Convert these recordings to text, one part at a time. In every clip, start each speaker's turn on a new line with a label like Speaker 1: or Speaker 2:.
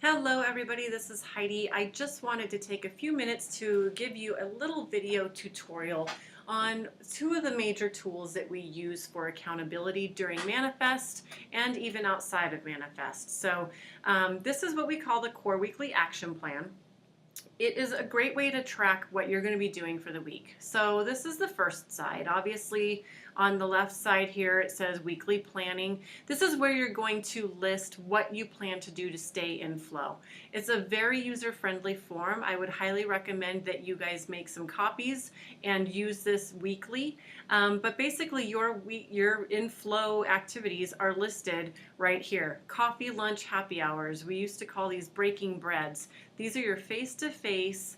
Speaker 1: Hello everybody, this is Heidi. I just wanted to take a few minutes to give you a little video tutorial on two of the major tools that we use for accountability during Manifest and even outside of Manifest. This is what we call the Core Weekly Action Plan. It is a great way to track what you're going to be doing for the week. So this is the first side. Obviously, on the left side here, it says weekly planning. This is where you're going to list what you plan to do to stay in flow. It's a very user-friendly form. I would highly recommend that you guys make some copies and use this weekly. But basically, your in flow activities are listed right here. Coffee, lunch, happy hours. We used to call these breaking breads. These are your face-to-face,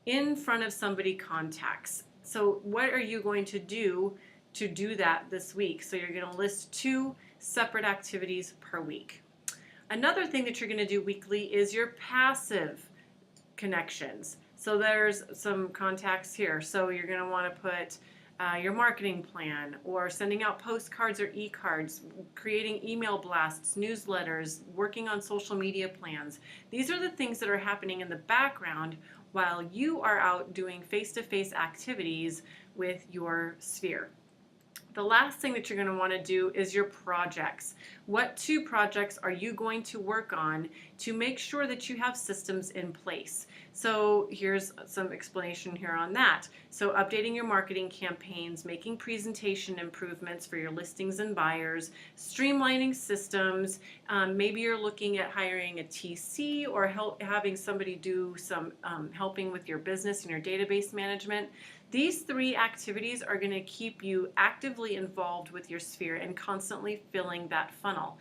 Speaker 1: in front of somebody contacts. So what are you going to do that this week? So you're going to list 2 separate activities per week. Another thing that you're going to do weekly is your passive connections. So there's some contacts here. So you're going to want to put your marketing plan, or sending out postcards or e-cards, creating email blasts, newsletters, working on social media plans. These are the things that are happening in the background while you are out doing face-to-face activities with your sphere. The last thing that you're going to want to do is your projects. What 2 projects are you going to work on to make sure that you have systems in place? So here's some explanation here on that. So updating your marketing campaigns, making presentation improvements for your listings and buyers, streamlining systems. Maybe you're looking at hiring a TC or having somebody do some helping with your business and your database management. These 3 activities are going to keep you actively involved with your sphere and constantly filling that funnel.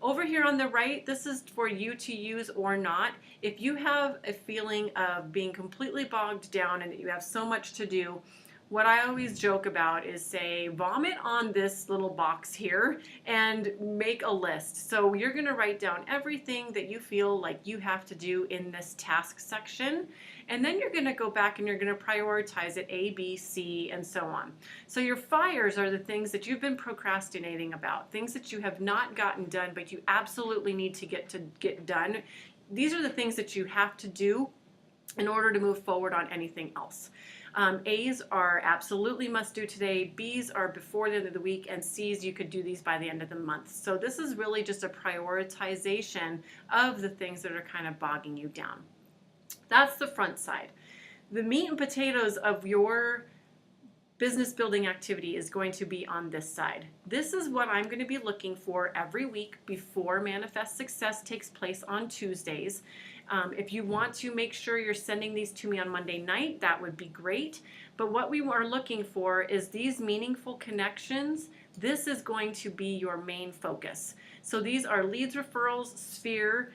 Speaker 1: Over here on the right, this is for you to use or not. If you have a feeling of being completely bogged down and that you have so much to do, what I always joke about is say, vomit on this little box here and make a list. So you're going to write down everything that you feel like you have to do in this task section. And then you're going to go back and you're going to prioritize it A, B, C, and so on. So your fires are the things that you've been procrastinating about, things that you have not gotten done, but you absolutely need to get done. These are the things that you have to do in order to move forward on anything else. A's are absolutely must do today, B's are before the end of the week, and C's you could do these by the end of the month. So this is really just a prioritization of the things that are kind of bogging you down. That's the front side. The meat and potatoes of your business building activity is going to be on this side. This is what I'm going to be looking for every week before Manifest Success takes place on Tuesdays. If you want to make sure you're sending these to me on Monday night, that would be great. But what we are looking for is these meaningful connections. This is going to be your main focus. So these are leads, referrals, sphere,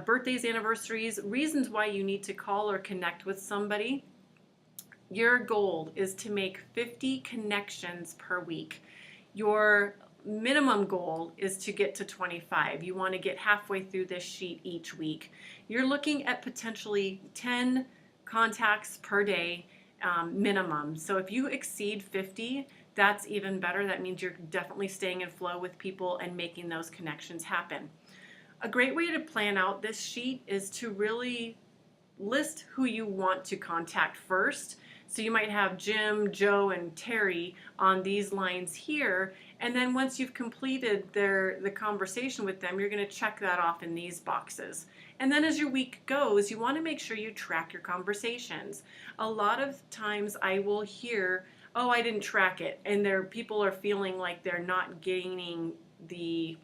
Speaker 1: birthdays, anniversaries, reasons why you need to call or connect with somebody. Your goal is to make 50 connections per week. Your minimum goal is to get to 25. You want to get halfway through this sheet each week. You're looking at potentially 10 contacts per day minimum. So if you exceed 50, that's even better. That means you're definitely staying in flow with people and making those connections happen. A great way to plan out this sheet is to really list who you want to contact first. So you might have Jim, Joe, and Terry on these lines here, and then once you've completed the conversation with them, you're going to check that off in these boxes. And then as your week goes, you want to make sure you track your conversations. A lot of times I will hear, oh, I didn't track it, and people are feeling like they're not gaining the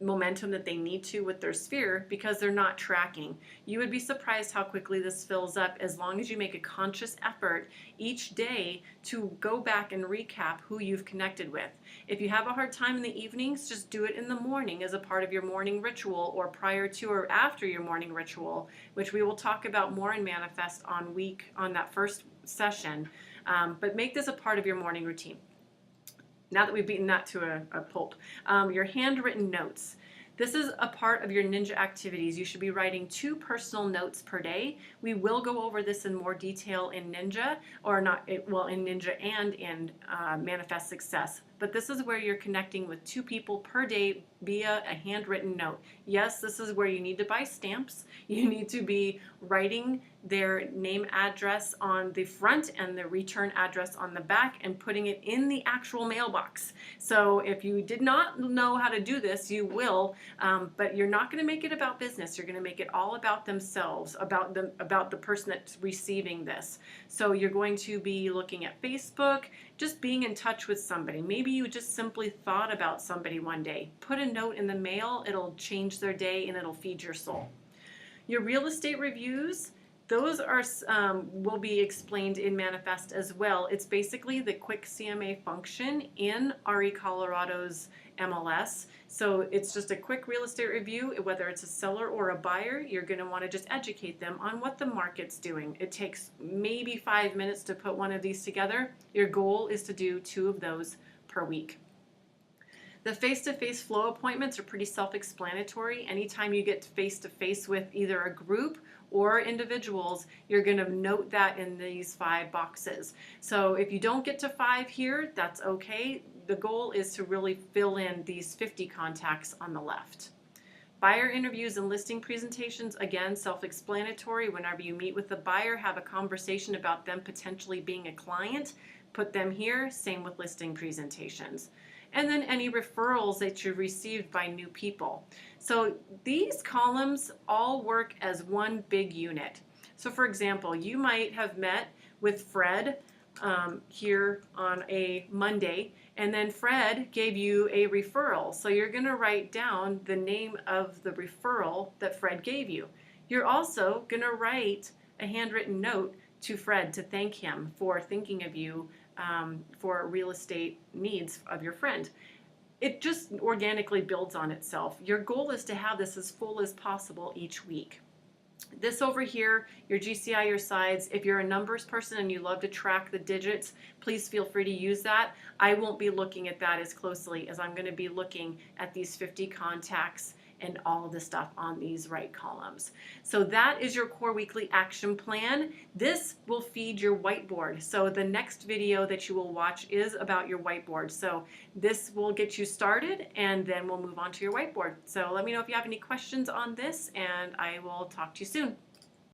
Speaker 1: momentum that they need to with their sphere because they're not tracking. You would be surprised how quickly this fills up as long as you make a conscious effort each day to go back and recap who you've connected with. If you have a hard time in the evenings, just do it in the morning as a part of your morning ritual, or prior to or after your morning ritual, which we will talk about more in Manifest on that first session. But make this a part of your morning routine. Now that we've beaten that to a pulp, your handwritten notes. This is a part of your ninja activities. You should be writing 2 personal notes per day. We will go over this in more detail in Ninja, or not, well, in Ninja and in Manifest Success. but this is where you're connecting with 2 people per day via a handwritten note. Yes, this is where you need to buy stamps. You need to be writing their name, address on the front and the return address on the back and putting it in the actual mailbox. So if you did not know how to do this, you will, but you're not going to make it about business. You're going to make it all about themselves, about the person that's receiving this. So you're going to be looking at Facebook, just being in touch with somebody. Maybe you just simply thought about somebody one day. Put a note in the mail, it'll change their day and it'll feed your soul. Your real estate reviews, those are will be explained in Manifest as well. It's basically the quick CMA function in RE Colorado's MLS. So it's just a quick real estate review. Whether it's a seller or a buyer, you're going to want to just educate them on what the market's doing. It takes maybe 5 minutes to put one of these together. Your goal is to do 2 of those per week. The face-to-face flow appointments are pretty self-explanatory. Anytime you get face-to-face with either a group or individuals, you're going to note that in these 5 boxes. So if you don't get to 5 here, that's okay. The goal is to really fill in these 50 contacts on the left. Buyer interviews and listing presentations, again, self-explanatory. Whenever you meet with the buyer, have a conversation about them potentially being a client. Put them here. Same with listing presentations. And then any referrals that you received by new people. So these columns all work as one big unit. So for example, you might have met with Fred here on a Monday, and then Fred gave you a referral. So you're going to write down the name of the referral that Fred gave you. You're also going to write a handwritten note to Fred to thank him for thinking of you for real estate needs of your friend. It just organically builds on itself. Your goal is to have this as full as possible each week. This over here, your GCI, your sides, if you're a numbers person and you love to track the digits, please feel free to use that. I won't be looking at that as closely as I'm going to be looking at these 50 contacts and all of the stuff on these right columns. So that is your core weekly action plan. This will feed your whiteboard. So the next video that you will watch is about your whiteboard. So this will get you started and then we'll move on to your whiteboard. So let me know if you have any questions on this and I will talk to you soon.